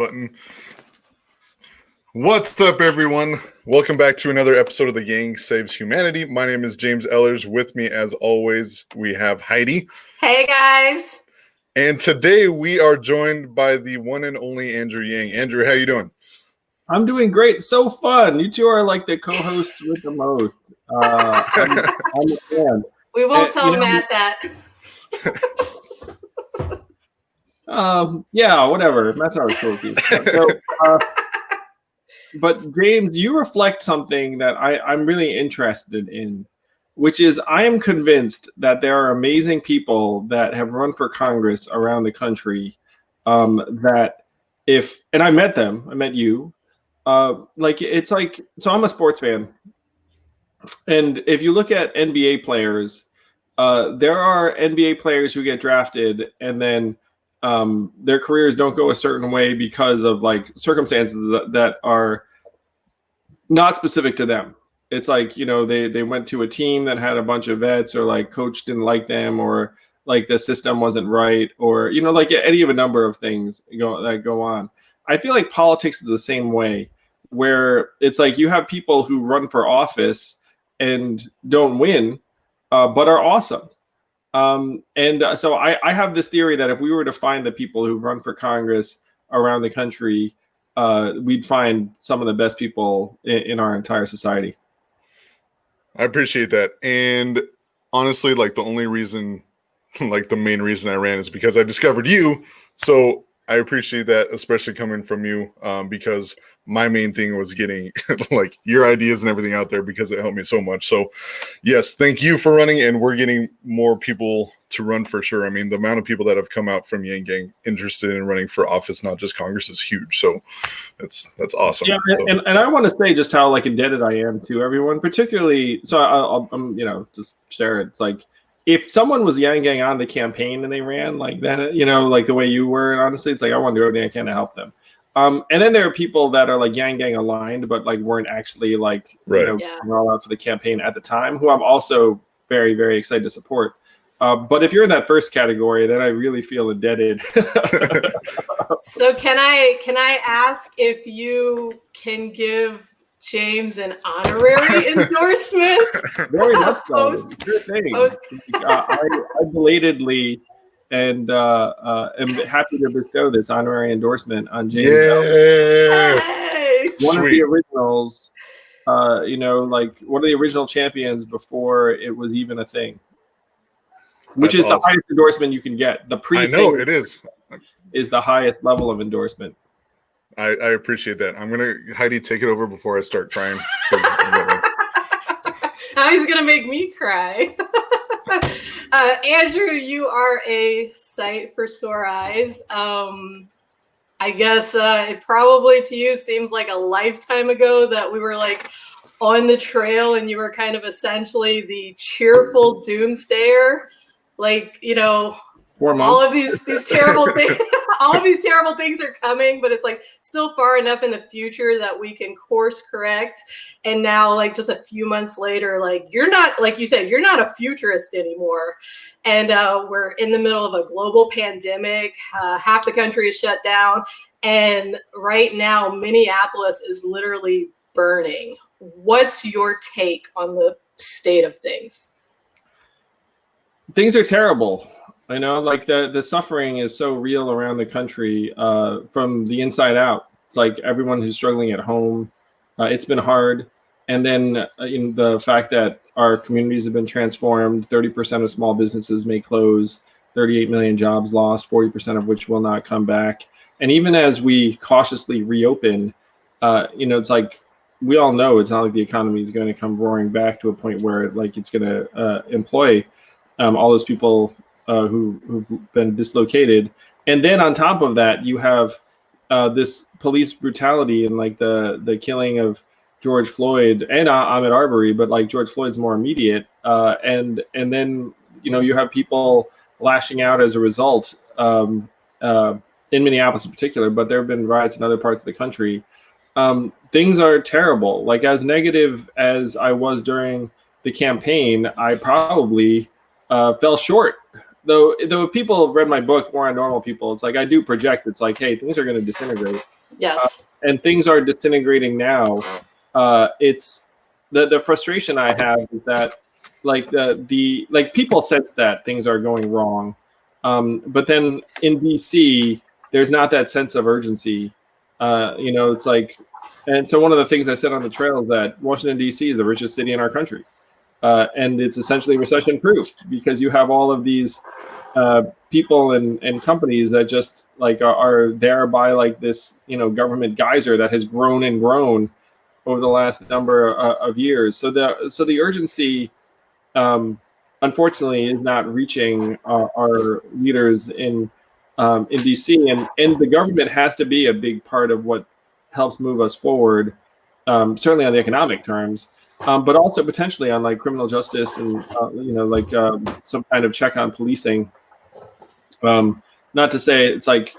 button. What's up, everyone? Welcome back to another episode of The Yang Saves Humanity. My name is James Ellers. With me, as always, we have Heidi. Hey, guys. And today we are joined by the one and only Andrew Yang. Andrew, how you doing? I'm doing great. So fun. You two are like the co-hosts with the most. I'm a fan. We won't tell Matt that. Yeah, whatever. That's our trophies. But James, you reflect something that I'm really interested in, which is I am convinced that there are amazing people that have run for Congress around the country. And I met them. I met you. So I'm a sports fan. And if you look at NBA players, there are NBA players who get drafted and then their careers don't go a certain way because of like circumstances that are not specific to them. It's like, you know, they went to a team that had a bunch of vets, or like coach didn't like them, or like the system wasn't right, or, you know, like any of a number of things that go on. I feel like politics is the same way, where it's like you have people who run for office and don't win, but are awesome. So I have this theory that if we were to find the people who run for Congress around the country, we'd find some of the best people in our entire society. I appreciate that. And honestly, like the only reason, like the main reason I ran is because I discovered you. So I appreciate that, especially coming from you, because my main thing was getting like your ideas and everything out there because it helped me so much. So yes, thank you for running, and we're getting more people to run for sure. I mean, the amount of people that have come out from Yang Gang interested in running for office, not just Congress, is huge. So that's awesome. Yeah, and I want to say just how like indebted I am to everyone, particularly. So I'm just share it. It's like, if someone was Yang Gang on the campaign and they ran like that, you know, like the way you were, and honestly, it's like I want to do everything I can to help them. And then there are people that are like Yang Gang aligned, but like weren't actually like all out for the campaign at the time, who I'm also very, very excited to support. But if you're in that first category, then I really feel indebted. So can I ask if you can give James an honorary endorsement? Very much so. I belatedly and am happy to bestow this honorary endorsement on James. Hey! One of the originals, like one of the original champions before it was even a thing. Which is awesome. The highest endorsement you can get. The I know it is the highest level of endorsement. I appreciate that. I'm gonna Heidi take it over before I start crying. Now he's gonna make me cry. Andrew, you are a sight for sore eyes. I guess it probably to you seems like a lifetime ago that we were like on the trail and you were kind of essentially the cheerful doomsdayer. Like, you know, 4 months. all of these terrible things, all of these terrible things are coming, but it's like still far enough in the future that we can course correct. And now, like just a few months later, like you're not, like you said, you're not a futurist anymore. And we're in the middle of a global pandemic. Half the country is shut down. And right now, Minneapolis is literally burning. What's your take on the state of things? Things are terrible. I know, like the suffering is so real around the country from the inside out. It's like everyone who's struggling at home, it's been hard. And then in the fact that our communities have been transformed, 30% of small businesses may close, 38 million jobs lost, 40% of which will not come back. And even as we cautiously reopen, it's like we all know it's not like the economy is going to come roaring back to a point where it's going to employ all those people who've been dislocated. And then on top of that, you have this police brutality and like the killing of George Floyd and Ahmaud Arbery, but like George Floyd's more immediate. And then, you have people lashing out as a result in Minneapolis in particular, but there have been riots in other parts of the country. Things are terrible. Like as negative as I was during the campaign, I probably fell short though people have read my book more on normal people, it's like I do project. It's like, hey, things are going to disintegrate. Yes. And things are disintegrating now. It's the frustration I have is that like the like people sense that things are going wrong, but then in DC there's not that sense of urgency. It's like, and so one of the things I said on the trail is that Washington DC is the richest city in our country, and it's essentially recession proof because you have all of these people and companies that just like are there by like this government geyser that has grown and grown over the last number of years. So the urgency, unfortunately, is not reaching our leaders in DC, and the government has to be a big part of what helps move us forward. Certainly on the economic terms, but also potentially on like criminal justice and some kind of check on policing. Not to say it's like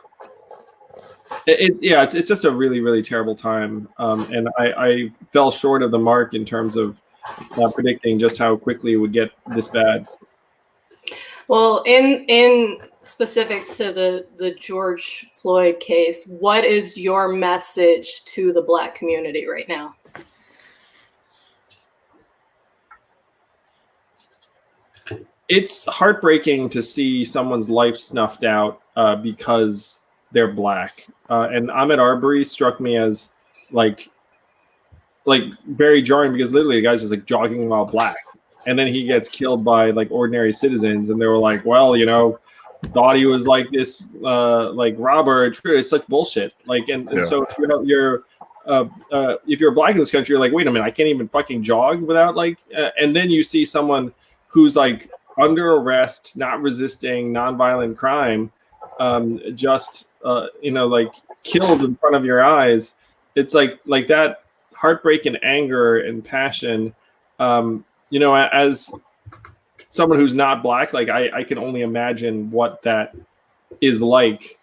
it's just a really, really terrible time, and I fell short of the mark in terms of predicting just how quickly it would get this bad. Well, in specifics to the George Floyd case, what is your message to the Black community right now? It's heartbreaking to see someone's life snuffed out because they're Black. And Ahmaud Arbery struck me as like very jarring because literally the guy's just like jogging while Black. And then he gets killed by like ordinary citizens. And they were like, well, thought he was like this like robber. It's like bullshit. Like, and so if you're Black in this country, you're like, wait a minute, I can't even fucking jog without like, and then you see someone who's like under arrest, not resisting nonviolent crime, just like killed in front of your eyes. It's like that heartbreak and anger and passion. As someone who's not Black, like I can only imagine what that is like.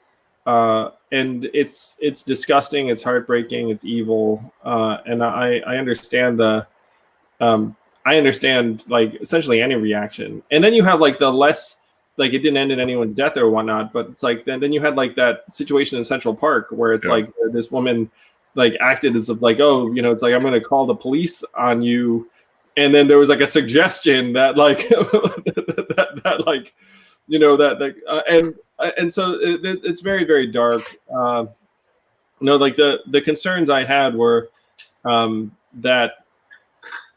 And it's disgusting, it's heartbreaking, it's evil. And I understand I understand like essentially any reaction. And then you have like the less, like it didn't end in anyone's death or whatnot, but it's like then you had like that situation in Central Park where it's like this woman like acted as if like, oh, it's like I'm going to call the police on you, and then there was like a suggestion that like that like and so it's very, very dark. Like the concerns I had were that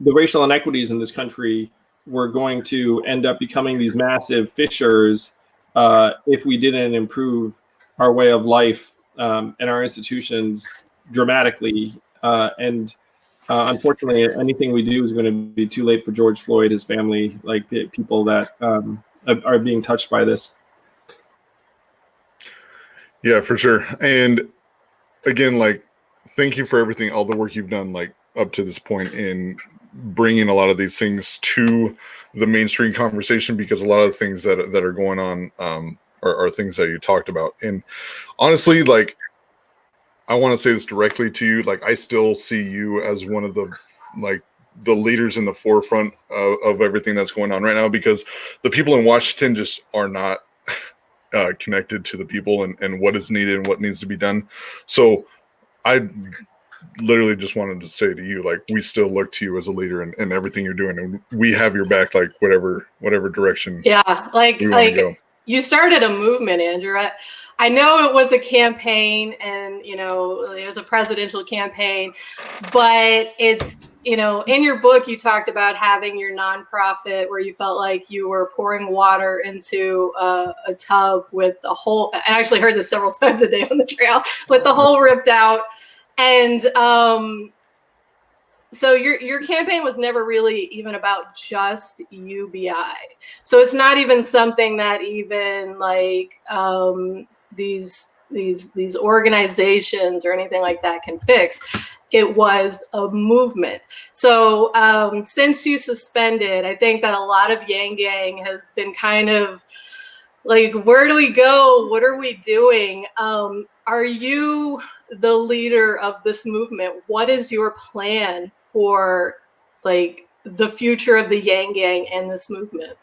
the racial inequities in this country were going to end up becoming these massive fissures if we didn't improve our way of life and our institutions dramatically. Unfortunately, anything we do is going to be too late for George Floyd, his family, like people that are being touched by this. Yeah, for sure. And again, like, thank you for everything, all the work you've done, like up to this point in bringing a lot of these things to the mainstream conversation, because a lot of the things that are going on are things that you talked about. And honestly, like, I want to say this directly to you. Like, I still see you as one of the leaders in the forefront of everything that's going on right now, because the people in Washington just are not connected to the people and what is needed and what needs to be done. So I literally just wanted to say to you, like, we still look to you as a leader and everything you're doing, and we have your back, like whatever direction. Yeah, like go. You started a movement, Andrew. I know it was a campaign, and it was a presidential campaign, but it's in your book you talked about having your nonprofit where you felt like you were pouring water into a tub with the hole. I actually heard this several times a day on the trail, with the hole ripped out. And so your campaign was never really even about just UBI. So it's not even something that even like these organizations or anything like that can fix. It was a movement. So since you suspended, I think that a lot of Yang Gang has been kind of like, where do we go? What are we doing? Are you the leader of this movement? What is your plan for like the future of the Yang Gang and this movement?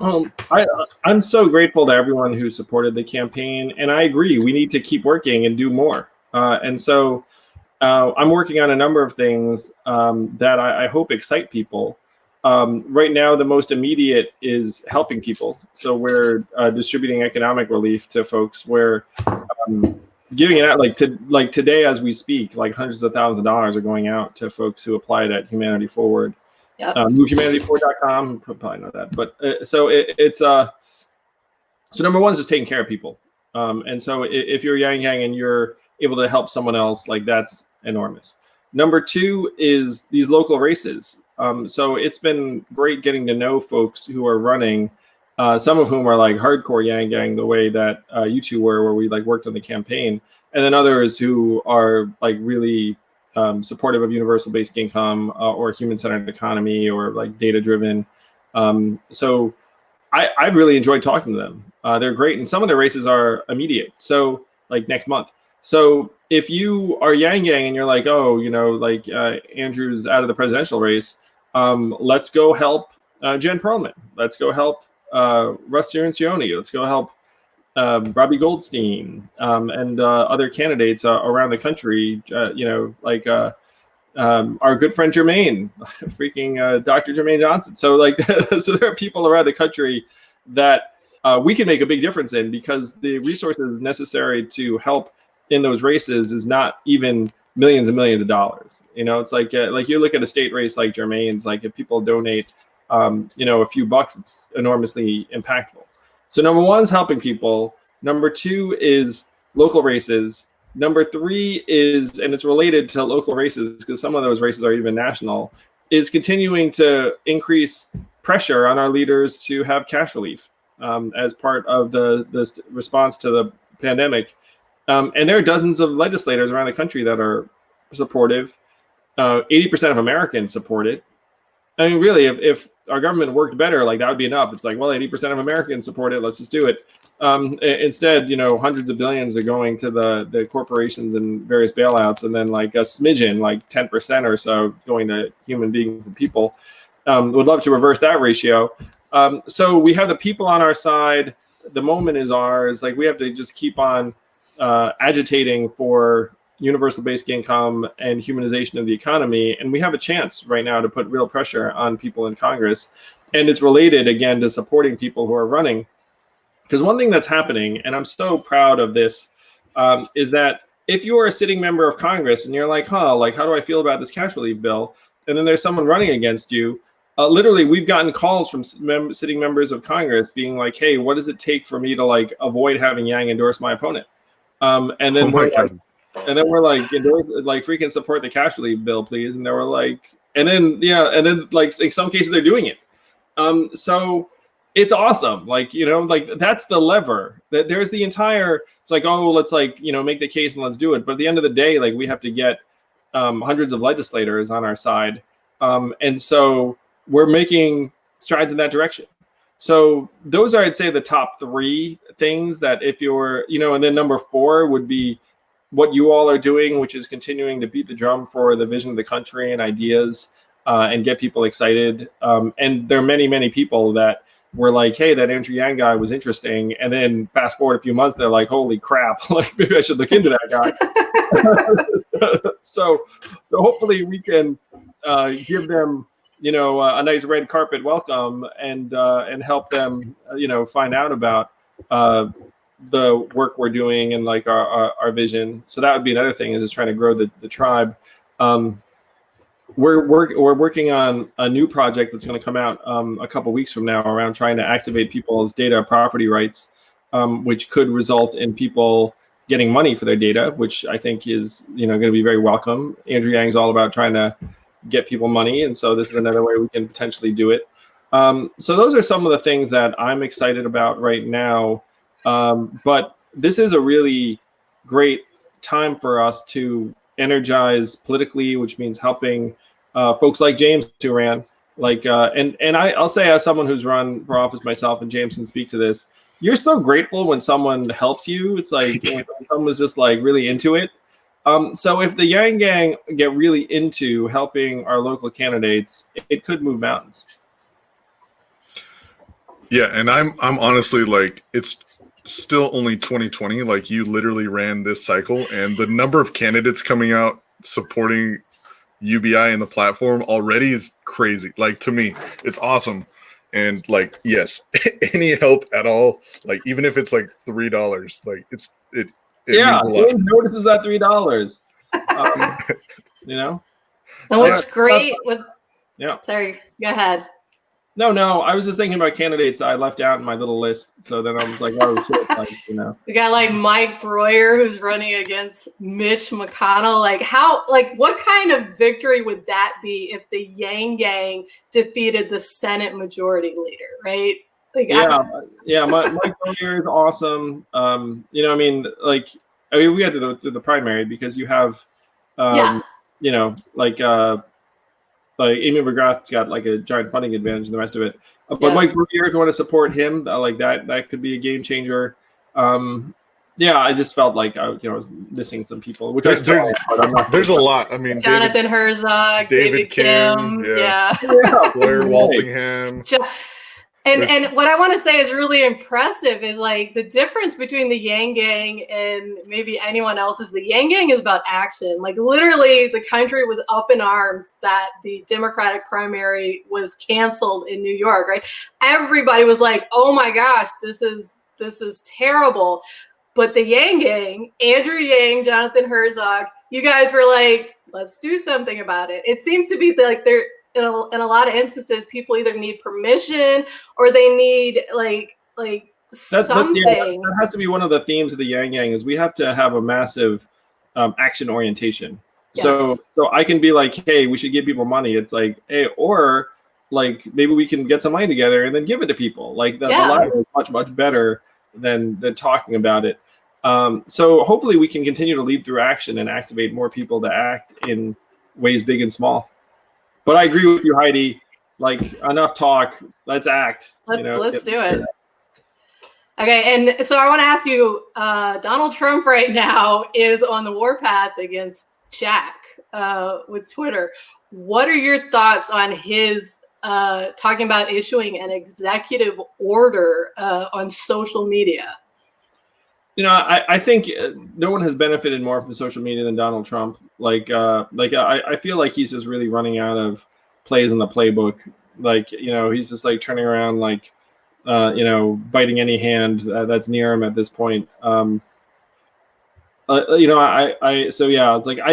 I'm so grateful to everyone who supported the campaign, and I agree we need to keep working and do more. And so I'm working on a number of things that I hope excite people. Right now, the most immediate is helping people. So we're distributing economic relief to folks. We're giving it out like today as we speak. Like hundreds of thousands of dollars are going out to folks who applied at Humanity Forward. Yep. MoveHumanityForward.com. You probably know that, but so number one is just taking care of people. And so if you're Yang Yang and you're able to help someone else, like that's enormous. Number two is these local races. So it's been great getting to know folks who are running, some of whom are like hardcore Yang Yang the way that you two were, where we like worked on the campaign, and then others who are like really supportive of universal basic income or human-centered economy or like data-driven. So I've really enjoyed talking to them. They're great, and some of their races are immediate. So like next month. So if you are Yang Yang and you're like, oh, like Andrew's out of the presidential race, let's go help Jen Perlman. Let's go help Russ Cirincione. Let's go help Robbie Goldstein and other candidates around the country. Like our good friend Jermaine, freaking Dr. Jermaine Johnson. So like, so there are people around the country that we can make a big difference in, because the resources necessary to help in those races is not even millions and millions of dollars. It's like you look at a state race like Jermaine's, like if people donate, a few bucks, it's enormously impactful. So number one is helping people. Number two is local races. Number three is, and it's related to local races because some of those races are even national, is continuing to increase pressure on our leaders to have cash relief as part of the response to the pandemic. And there are dozens of legislators around the country that are supportive. 80% of Americans support it. I mean, really, if our government worked better, like that would be enough. It's like, well, 80% of Americans support it. Let's just do it. Instead, hundreds of billions are going to the corporations and various bailouts, and then like a smidgen, like 10% or so, going to human beings and people. Would love to reverse that ratio. So we have the people on our side. The moment is ours. Like we have to just keep on agitating for universal basic income and humanization of the economy. And we have a chance right now to put real pressure on people in Congress. And it's related, again, to supporting people who are running. Because one thing that's happening, and I'm so proud of this, is that if you are a sitting member of Congress and you're like, like, how do I feel about this cash relief bill? And then there's someone running against you. Literally, we've gotten calls from sitting members of Congress being like, hey, what does it take for me to like avoid having Yang endorse my opponent? And then we're like, endorse, like freaking support the cash relief bill, please. And they were like, and then like in some cases they're doing it. So it's awesome. Like, like that's the lever. That there's the entire, it's like, oh, let's like, make the case and let's do it. But at the end of the day, like we have to get hundreds of legislators on our side. And so we're making strides in that direction. So those are, I'd say, the top three things that if you're, and then number four would be what you all are doing, which is continuing to beat the drum for the vision of the country and ideas and get people excited. And there are many, many people that were like, hey, that Andrew Yang guy was interesting. And then fast forward a few months, they're like, holy crap, like maybe I should look into that guy. so hopefully we can give them, a nice red carpet welcome and help them, find out about the work we're doing and like our vision. So that would be another thing, is just trying to grow the tribe. We're working on a new project that's going to come out a couple weeks from now around trying to activate people's data property rights, which could result in people getting money for their data, which I think is going to be very welcome. Andrew Yang's all about trying to get people money, and so this is another way we can potentially do it. So those are some of the things that I'm excited about right now. But this is a really great time for us to energize politically, which means helping folks like James who ran. And I'll say, as someone who's run for office myself, and James can speak to this, you're so grateful when someone helps you. It's like when someone's just like really into it. So if the Yang Gang get really into helping our local candidates, it could move mountains. Yeah, and I'm honestly like, it's still only 2020. Like, you literally ran this cycle, and the number of candidates coming out supporting UBI and the platform already is crazy. Like, to me, it's awesome. And like, yes, any help at all, like even if it's like $3, like it Yeah, means a lot. James notices that $3. You know. And what's great with Yeah. Sorry, go ahead. No, I was just thinking about candidates I left out in my little list. So then I was like, oh shit, like, you know. We got like Mike Breuer who's running against Mitch McConnell. What kind of victory would that be if the Yang Gang defeated the Senate Majority Leader, right? Mike Breuer is awesome. We had to do the primary because you have, Amy McGrath's got like a giant funding advantage and the rest of it. But Mike Breuer, if you want to support him, that could be a game changer. I just felt like I was missing some people, which there's a lot. I mean, Jonathan Herzog, David Kim, Blair Walsingham. And what I want to say is really impressive is like the difference between the Yang Gang and maybe anyone else is the Yang Gang is about action. Like literally the country was up in arms that the Democratic primary was canceled in New York, right? Everybody was like, oh my gosh, this is terrible. But the Yang Gang, Andrew Yang, Jonathan Herzog, you guys were like, let's do something about it. It seems to be like they're, in a lot of instances, people either need permission or they need something. That has to be one of the themes of the Yang Gang is we have to have a massive action orientation. Yes. So I can be like, hey, we should give people money. It's like, hey, or like maybe we can get some money together and then give it to people. Like the line is much, much better than talking about it. So hopefully we can continue to lead through action and activate more people to act in ways big and small. But I agree with you, Heidi. Like, enough talk. Let's act. Let's do it. Okay, and so I want to ask you, Donald Trump right now is on the warpath against Jack with Twitter. What are your thoughts on his talking about issuing an executive order on social media? I think no one has benefited more from social media than Donald Trump. I feel like he's just really running out of plays in the playbook. He's just like turning around, biting any hand that's near him at this point. I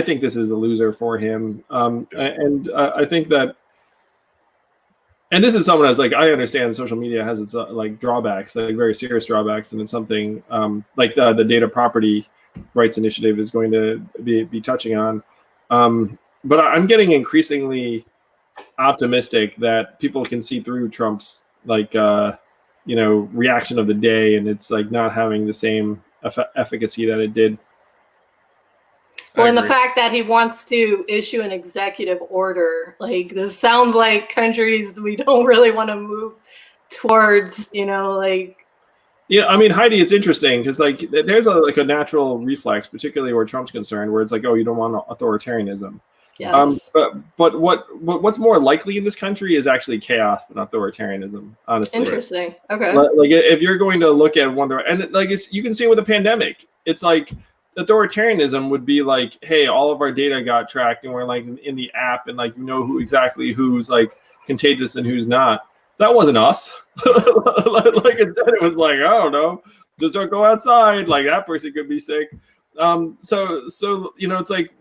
think this is a loser for him. I think that. And this is someone that's like, I understand social media has its drawbacks, like very serious drawbacks, and it's something the Data Property Rights Initiative is going to be touching on. But I'm getting increasingly optimistic that people can see through Trump's reaction of the day, and it's like not having the same efficacy that it did. Well, and the fact that he wants to issue an executive order, like this sounds like countries we don't really want to move towards, Heidi, it's interesting because there's a natural reflex, particularly where Trump's concerned, where it's like, oh, you don't want authoritarianism. Yes. But what's more likely in this country is actually chaos than authoritarianism, honestly. Interesting. Okay. If you're going to look at you can see it with the pandemic. It's like authoritarianism would be like, hey, all of our data got tracked and we're like in the app and who's like contagious and who's not. That wasn't us. Instead it was like, I don't know, just don't go outside. Like that person could be sick. It's like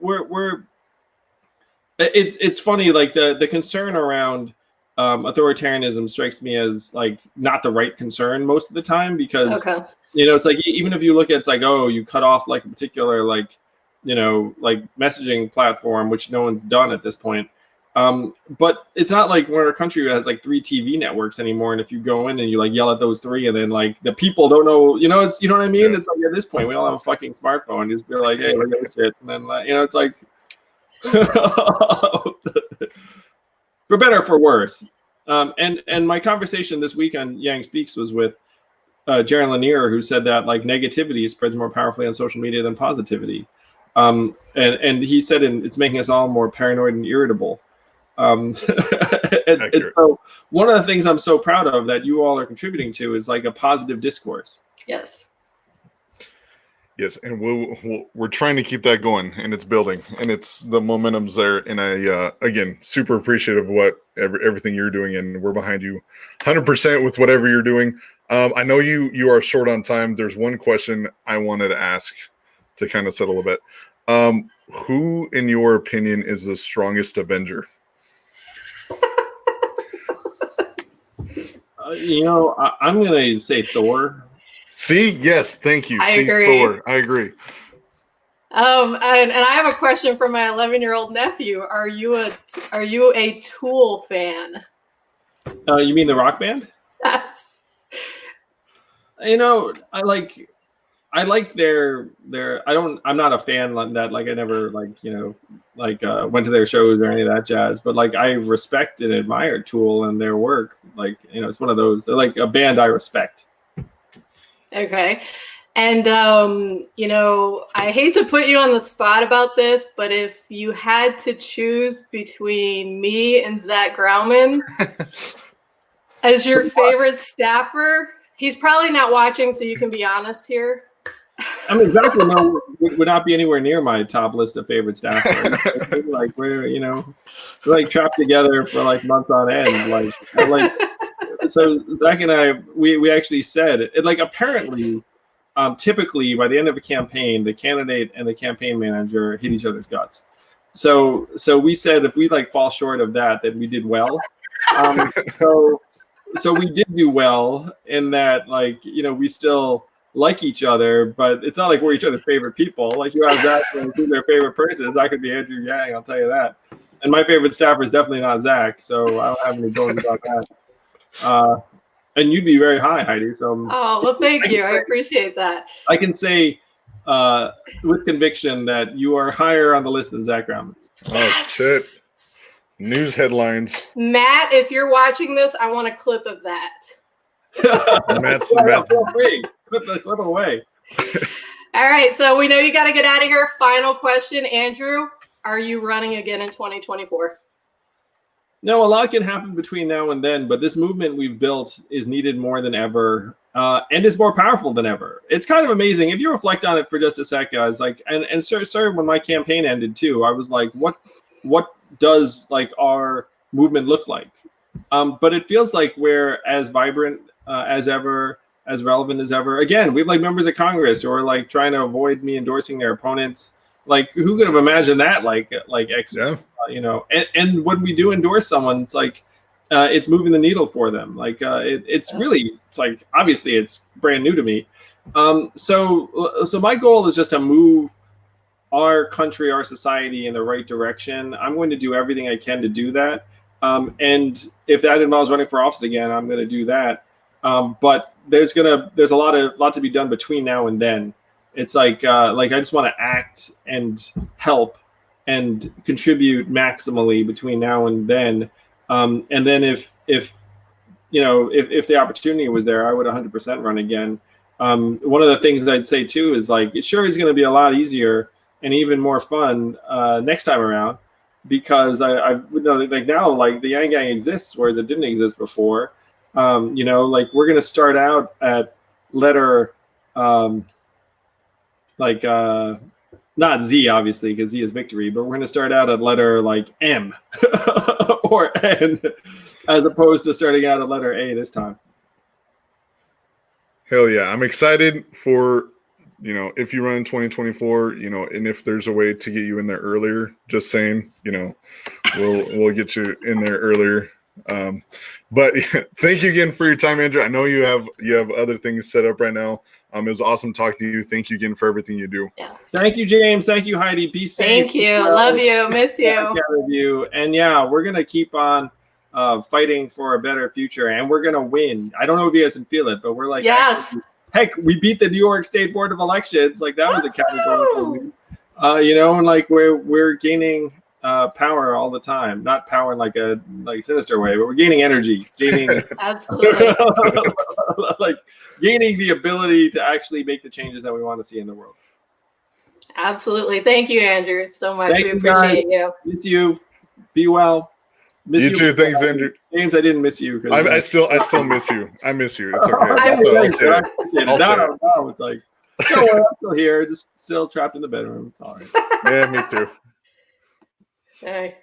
it's funny, like the concern around authoritarianism strikes me as like not the right concern most of the time because it's like even if you look at it's like, oh, you cut off like a particular messaging platform, which no one's done at this point. But it's not like we're a country that has like 3 TV networks anymore, and if you go in and you yell at those 3 and then the people don't know, it's what I mean? Yeah. It's like at this point we all have a fucking smartphone, just be like, hey, look at this shit, and then it's like for better or for worse. And my conversation this week on Yang Speaks was with Jaron Lanier, who said that negativity spreads more powerfully on social media than positivity. And he said it's making us all more paranoid and irritable. And And so one of the things I'm so proud of that you all are contributing to is like a positive discourse. Yes. Yes, and we're trying to keep that going, and it's building, and it's the momentum's there. And I again super appreciative of what everything you're doing, and we're behind you 100% with whatever you're doing. I know you are short on time. There's one question I wanted to ask to kind of settle a bit. Who, in your opinion, is the strongest Avenger? I'm gonna say Thor. See, yes, thank you. I See, agree. Thor, I agree. And I have a question for my 11-year-old nephew. Are you a Tool fan? You mean the rock band? Yes. I like their I'm not a fan like that. Like I never went to their shows or any of that jazz, but like I respect and admire Tool and their work. Like, it's one of those, they're like a band I respect. Okay. And, I hate to put you on the spot about this, but if you had to choose between me and Zach Grauman as your favorite staffer, he's probably not watching, so you can be honest here. I mean, Zach would not be anywhere near my top list of favorite staffers. Like we're like trapped together for like months on end. So Zach and I, we actually said it, like apparently, typically by the end of a campaign, the candidate and the campaign manager hit each other's guts. So we said if we like fall short of that, then we did well. So we did do well in that, like, we still like each other, but it's not like we're each other's favorite people. Like you have Zach, who's their favorite person. Zach could be Andrew Yang, I'll tell you that. And my favorite staffer is definitely not Zach, so I don't have any goals about that. And you'd be very high, Heidi. So well, thank you. I appreciate that. I can say with conviction that you are higher on the list than Zach Grauman. Oh shit! News headlines. Matt, if you're watching this, I want a clip of that. Matt's feel free. Clip the clip away. All right, so we know you got to get out of here. Final question, Andrew: are you running again in 2024? No, a lot can happen between now and then, but this movement we've built is needed more than ever, and is more powerful than ever. It's kind of amazing if you reflect on it for just a sec, guys. Like, and sir, when my campaign ended too, I was like, what does like our movement look like? But it feels like we're as vibrant as ever, as relevant as ever. Again, we have like members of Congress who are like trying to avoid me endorsing their opponents. Like, who could have imagined that? And when we do endorse someone, it's like it's moving the needle for them. Like it's like obviously it's brand new to me. So my goal is just to move our country, our society in the right direction. I'm going to do everything I can to do that. And if that involves running for office again, I'm going to do that. But there's a lot to be done between now and then. It's like I just want to act and help and contribute maximally between now and then. And then if the opportunity was there, I would 100% run again. One of the things I'd say too is like, it sure is going to be a lot easier and even more fun next time around, because I like now, like the Yang Gang exists, whereas it didn't exist before. Like we're going to start out at letter, not Z, obviously, because Z is victory, but we're going to start out at letter like M or N, as opposed to starting out at letter A this time. Hell yeah. I'm excited for, if you run in 2024, and if there's a way to get you in there earlier, just saying, we'll get you in there earlier. But thank you again for your time, Andrew. I know you have other things set up right now. It was awesome talking to you. Thank you again for everything you do. Yeah. Thank you, James. Thank you, Heidi. Be safe. Thank you. Love you. Miss you. And yeah, we're going to keep on fighting for a better future, and we're going to win. I don't know if you guys can feel it, but we're like, yes. Heck, we beat the New York State Board of Elections. Like that was a category. And like we're gaining power all the time. Not power in like a sinister way, but we're gaining energy. Absolutely. Like gaining the ability to actually make the changes that we want to see in the world. Absolutely. Thank you, Andrew, so much. Thank we appreciate you. Miss you. Be well. Miss You too. Thanks, Andrew. James, I didn't miss you. I still miss you. I miss you. It's okay. I'll say it. No, it's like, don't worry, I'm still here, just still trapped in the bedroom. It's all right. Yeah, me too. Hey.